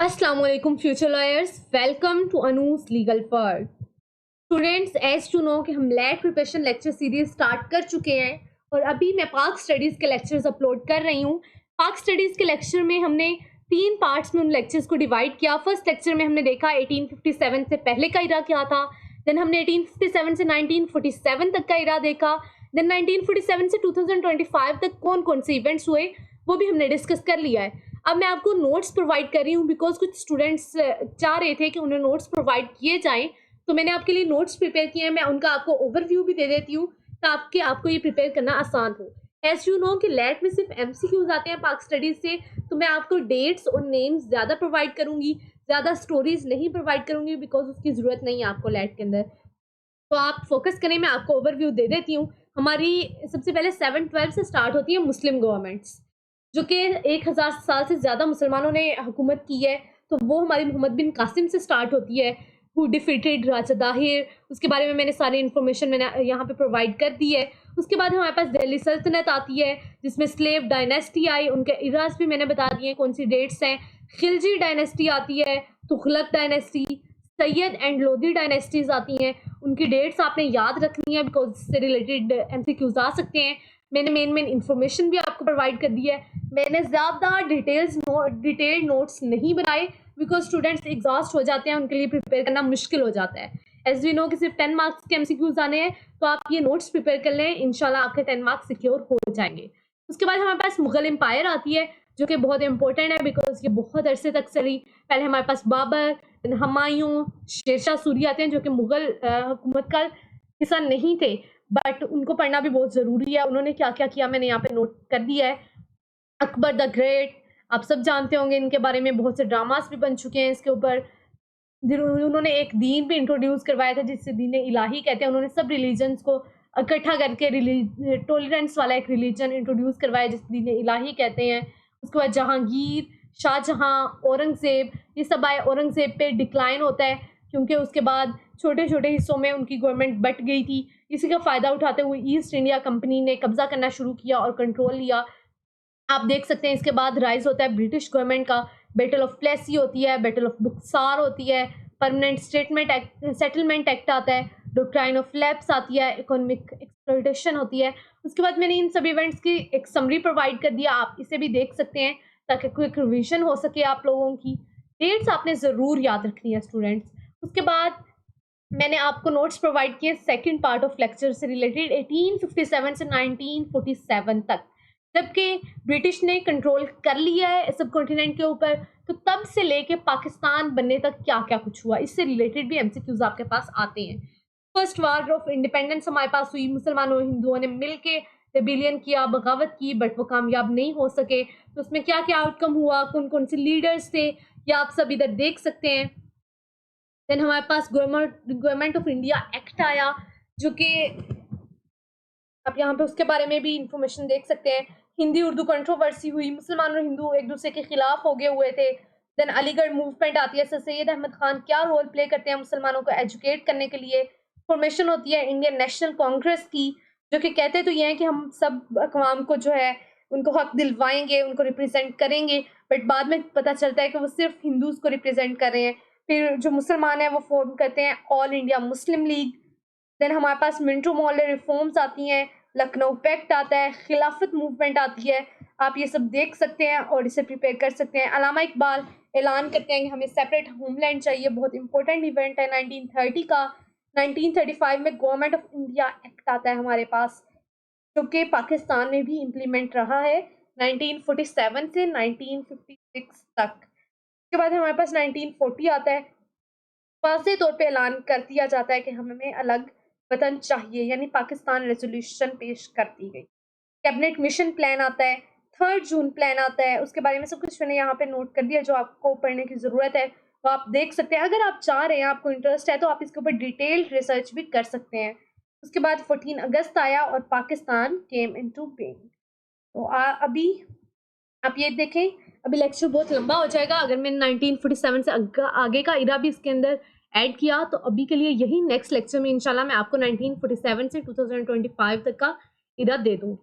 अस्सलाम वालेकुम future lawyers, welcome to अनूस लीगल फर्ड। स्टूडेंट्स, एज टू नो कि हम लैट प्रिपरेशन लेक्चर सीरीज स्टार्ट कर चुके हैं और अभी मैं पाक स्टडीज़ के लेक्चर्स अपलोड कर रही हूँ। पाक स्टडीज़ के लेक्चर में हमने 3 पार्ट्स में उन लेक्चर्स को डिवाइड किया। फर्स्ट लेक्चर में हमने देखा 1857 से पहले का इरा क्या था, देन हमने 1857 से 1947 तक का इरा देखा, देन 1947 से 2025 तक कौन कौन से इवेंट्स हुए वो भी हमने डिस्कस कर लिया है। अब मैं आपको नोट्स प्रोवाइड कर रही हूँ बिकॉज कुछ स्टूडेंट्स चाह रहे थे कि उन्हें नोट्स प्रोवाइड किए जाएं, तो मैंने आपके लिए नोट्स प्रिपेयर किए हैं। मैं उनका आपको ओवरव्यू भी दे देती हूँ ताकि आपको ये प्रिपेयर करना आसान हो। एज यू नो कि लैट में सिर्फ एमसीक्यूज आते हैं पाक स्टडीज से, तो मैं आपको डेट्स और नेम्स ज़्यादा प्रोवाइड करूँगी, ज़्यादा स्टोरीज नहीं प्रोवाइड करूँगी बिकॉज उसकी ज़रूरत नहीं है आपको लैट के अंदर। तो आप फोकस करें, मैं आपको ओवरव्यू दे देती हूँ। हमारी सबसे पहले 7-12 से स्टार्ट होती है मुस्लिम गवर्नमेंट्स, जो कि 1000 साल से ज़्यादा मुसलमानों ने हुकूमत की है। तो वो हमारी मोहम्मद बिन कासिम से स्टार्ट होती है, हु डिफीटेड राजा दाहिर। उसके बारे में मैंने सारी इन्फॉर्मेशन मैंने यहाँ पे प्रोवाइड कर दी है। उसके बाद हमारे पास दिल्ली सल्तनत आती है जिसमें स्लेव डायनेस्टी आई, उनके इराज भी मैंने बता दिए कौन सी डेट्स हैं। खिलजी डायनेस्टी आती है, Tughlaq dynasty, Syed and Lodhi dynasties आती हैं। उनकी डेट्स आपने याद रखनी है बिकॉज इससे रिलेटेड एमसीक्यूज आ सकते हैं। मैंने मेन इन्फॉर्मेशन भी आपको प्रोवाइड कर दी है। मैंने ज़्यादा डिटेल्ड नोट्स नहीं बनाए बिकॉज स्टूडेंट्स एग्जॉस्ट हो जाते हैं, उनके लिए प्रिपेयर करना मुश्किल हो जाता है। एज वी नो कि सिर्फ 10 मार्क्स के एमसीक्यूज आने हैं, तो आप ये नोट्स प्रिपेयर कर लें, इंशाल्लाह आपके 10 मार्क्स सिक्योर हो जाएंगे। उसके बाद हमारे पास मुगल एम्पायर आती है जो कि बहुत इंपॉर्टेंट है बिकॉज ये बहुत अरसे तक चली। पहले हमारे पास बाबर, हुमायूं, शेरशाह सूरी आते हैं जो कि मुगल हुकूमत का हिस्सा नहीं थे, बट उनको पढ़ना भी बहुत ज़रूरी है। उन्होंने क्या क्या किया मैंने यहाँ पे नोट कर दिया है। अकबर द ग्रेट, आप सब जानते होंगे इनके बारे में, बहुत से ड्रामास भी बन चुके हैं इसके ऊपर। उन्होंने एक दीन भी इंट्रोड्यूस करवाया था जिससे दीन इलाही कहते हैं। उन्होंने सब रिलीजन्स को इकट्ठा करके टॉलरेंस वाला एक रिलीजन इंट्रोड्यूस करवाया जिसे दीन इलाही कहते हैं। उसके बाद जहांगीर, शाहजहां, औरंगज़ेब, ये सब आए। औरंगज़ेब पे डिक्लाइन होता है क्योंकि उसके बाद छोटे छोटे हिस्सों में उनकी गवर्नमेंट बट गई थी। इसी का फ़ायदा उठाते हुए ईस्ट इंडिया कंपनी ने कब्जा करना शुरू किया और कंट्रोल लिया। आप देख सकते हैं इसके बाद राइज होता है ब्रिटिश गवर्नमेंट का। बैटल ऑफ प्लेसी होती है, बैटल ऑफ बुक्सार होती है, परमानेंट सेटलमेंट एक्ट आता है, डॉक्ट्राइन ऑफ लैप्स आती है, इकोनॉमिक एक्सप्लॉयटेशन होती है। उसके बाद मैंने इन सभी इवेंट्स की एक समरी प्रोवाइड कर दिया, आप इसे भी देख सकते हैं ताकि क्विक रिविजन हो सके आप लोगों की। डेट्स आपने ज़रूर याद रखनी है स्टूडेंट्स। उसके बाद मैंने आपको नोट्स प्रोवाइड किए सेकंड पार्ट ऑफ लेक्चर से रिलेटेड 1857 से 1947 तक, जबकि ब्रिटिश ने कंट्रोल कर लिया है सब कॉन्टिनेंट के ऊपर। तो तब से लेके पाकिस्तान बनने तक क्या क्या कुछ हुआ, इससे रिलेटेड भी एमसीक्यूज आपके पास आते हैं। फर्स्ट वार ऑफ इंडिपेंडेंस हमारे पास हुई, मुसलमानों और हिंदुओं ने मिल के रेबिलियन किया, बगावत की, बट वो कामयाब नहीं हो सके। तो उसमें क्या क्या आउटकम हुआ, कौन कौन से लीडर्स थे, या आप सब इधर देख सकते हैं। देन हमारे पास गवर्नमेंट ऑफ इंडिया एक्ट आया जो कि आप यहाँ पे उसके बारे में भी इंफॉर्मेशन देख सकते हैं। हिंदी उर्दू कंट्रोवर्सी हुई, मुसलमान और हिंदू एक दूसरे के खिलाफ हो गए हुए थे। देन अलीगढ़ मूवमेंट आती है, सर सैयद अहमद खान क्या रोल प्ले करते हैं मुसलमानों को एजुकेट करने के लिए। फॉर्मेशन होती है इंडियन नेशनल कांग्रेस की, जो कि कहते तो ये हैं कि हम सब अकवाम को जो है उनको हक दिलवाएंगे, उनको रिप्रेजेंट करेंगे, बट बाद में पता चलता है कि वो सिर्फ हिंदूज को रिप्रेजेंट कर रहे हैं। फिर जो मुसलमान हैं वो फॉर्म करते हैं All India Muslim League. Then हमारे पास मिंटो मोहल्ले रिफॉर्म्स आती हैं, लखनऊ पैक्ट आता है, खिलाफत मूवमेंट आती है। आप ये सब देख सकते हैं और इसे प्रिपेयर कर सकते हैं। अलामा इकबाल ऐलान करते हैं कि हमें सेपरेट होमलैंड चाहिए, बहुत इंपॉर्टेंट इवेंट है 1930 का। 1935 में गवर्नमेंट ऑफ इंडिया एक्ट आता है हमारे पास, जो कि पाकिस्तान में भी इम्प्लीमेंट रहा है 1947 से 1956 तक। उसके बाद हमारे पास 1940 आता है, वाज़ेह तौर पे ऐलान कर दिया जाता है कि हमें अलग वतन चाहिए, यानी पाकिस्तान रेजोल्यूशन पेश कर दी गई। कैबिनेट मिशन प्लान आता है, 3 जून प्लान आता है, उसके बारे में सब कुछ मैंने यहाँ पे नोट कर दिया। जो आपको पढ़ने की ज़रूरत है वो आप देख सकते हैं। अगर आप चाह रहे हैं, आपको इंटरेस्ट है, तो आप इसके ऊपर डिटेल्ड रिसर्च भी कर सकते हैं। उसके बाद 14 अगस्त आया और पाकिस्तान केम इनटू बीइंग। तो अभी आप ये देखें, अभी लेक्चर बहुत लंबा हो जाएगा अगर मैंने 1947 से आगे का इरा भी इसके अंदर ऐड किया। तो अभी के लिए यही नेक्स्ट लेक्चर में इंशाल्लाह मैं आपको 1947 से 2025 तक का इरा दे दूँ।